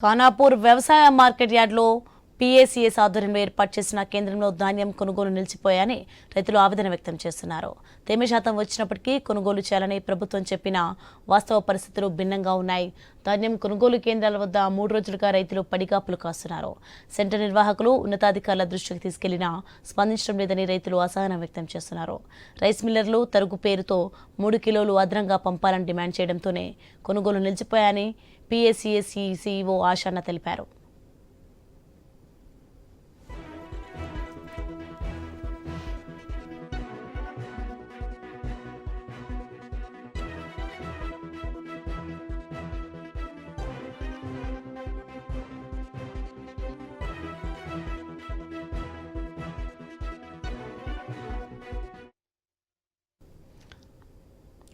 ఖానాపూర్ వ్యవసాయ మార్కెట్ యార్డ్లో పీఏసీఎస్ ఆధ్వర్యంలో ఏర్పాటు చేసిన కేంద్రంలో ధాన్యం కొనుగోలు నిలిచిపోయాయని రైతులు ఆవేదన వ్యక్తం చేస్తున్నారు. తేమ శాతం వచ్చినప్పటికీ కొనుగోలు చేయాలని ప్రభుత్వం చెప్పిన వాస్తవ పరిస్థితులు భిన్నంగా ఉన్నాయి. ధాన్యం కొనుగోలు కేంద్రాల వద్ద 3 రోజులుగా రైతులు పడిగాపులు కాస్తున్నారు. సెంటర్ నిర్వాహకులు ఉన్నతాధికారుల దృష్టికి తీసుకెళ్లినా స్పందించడం లేదని రైతులు అసహనం వ్యక్తం చేస్తున్నారు. రైస్ మిల్లర్లు తరుగు పేరుతో 3 కిలోలు అదనంగా పంపాలని డిమాండ్ చేయడంతోనే కొనుగోలు నిలిచిపోయాయని పీఏసీఎస్ సీఈఓ ఆశాన తెలిపారు.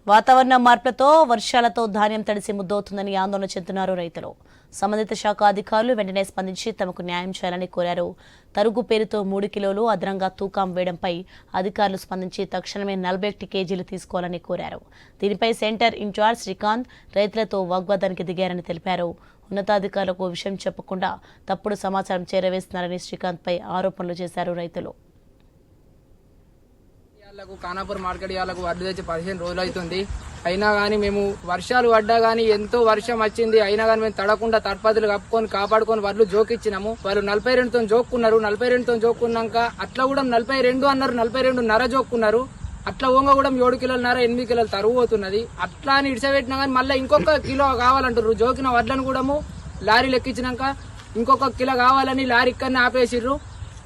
వాతావరణ మార్పులతో వర్షాలతో ధాన్యం తడిసి ముద్దవుతుందని ఆందోళన చెందుతున్నారు రైతులు. సంబంధిత శాఖ అధికారులు వెంటనే స్పందించి తమకు న్యాయం చేయాలని కోరారు. తరుగు పేరుతో 3 కిలోలు అదనంగా తూకం వేయడంపై అధికారులు స్పందించి తక్షణమే 41 కేజీలు తీసుకోవాలని కోరారు. దీనిపై సెంటర్ ఇన్ఛార్జ్ శ్రీకాంత్ రైతులతో వాగ్వాదానికి దిగారని తెలిపారు. ఉన్నతాధికారులకు విషయం చెప్పకుండా తప్పుడు సమాచారం చేరవేస్తున్నారని శ్రీకాంత్పై ఆరోపణలు చేశారు రైతులు. ఖానాపూర్ మార్కెట్ యార్డ్లకు వడ్లు తెచ్చి 15 రోజులు అవుతుంది. అయినా కానీ మేము వర్షాలు పడ్డా కానీ ఎంతో వర్షం వచ్చింది అయినా కానీ మేము తడకుండా తడపదులు కప్పుకొని కాపాడుకొని వడ్లు జోకిచ్చినాము. వాళ్ళు 42తో జోక్కున్నారు. 42తో జోక్కున్నాక అట్లా కూడా 42 అన్నారు, 42.5 జోక్కున్నారు. అట్లా ఓంగ కూడా 7 కిలోలన్నర 8 కిలోలు తరుగు పోతున్నది. అట్లా అని ఇడిసబెట్టినా కానీ మళ్ళీ ఇంకొక కిలో కావాలంటారు. జోకిన వడ్లను కూడా లారీలు ఎక్కించినాక ఇంకొక కిలో కావాలని లారీ ఇక్కడనే ఆపేసిర్రు.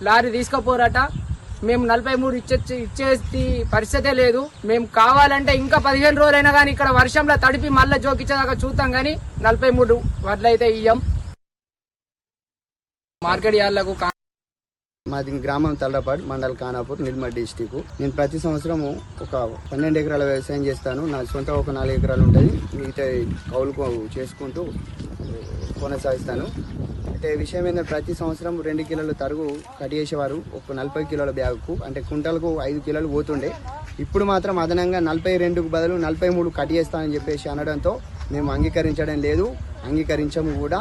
లారీ తీసుకుపోరట. మేము 43 ఇచ్చేసి పరిస్థితే లేదు. మేము కావాలంటే ఇంకా 15 రోజులైనా కానీ ఇక్కడ వర్షంలో తడిపి మళ్ళీ జోకిచ్చేదాకా చూస్తాం కానీ 43 వడ్లయితే ఇయ్యం. మార్కెట్ యార్డ్లకు మాది గ్రామం తల్లపాడు, మండల్ ఖానాపూర్, నిర్మల్ డిస్టిక్. నేను ప్రతి సంవత్సరము ఒక 12 ఎకరాల వ్యవసాయం చేస్తాను. నా సొంత ఒక 4 ఎకరాలు ఉంటుంది. మిగతా కౌలుకు చేసుకుంటూ కొనసాగిస్తాను. అంటే విషయం ఏంటంటే ప్రతి సంవత్సరం 2 కిలోల తరుగు కట్ చేసేవారు. ఒక 40 కిలోల బ్యాగుకు అంటే కుంటలకు 5 కిలోలు పోతుండే. ఇప్పుడు మాత్రం అదనంగా 42కు బదులు 43 కట్ చేస్తానని చెప్పేసి అనడంతో మేము అంగీకరించడం లేదు, అంగీకరించము కూడా.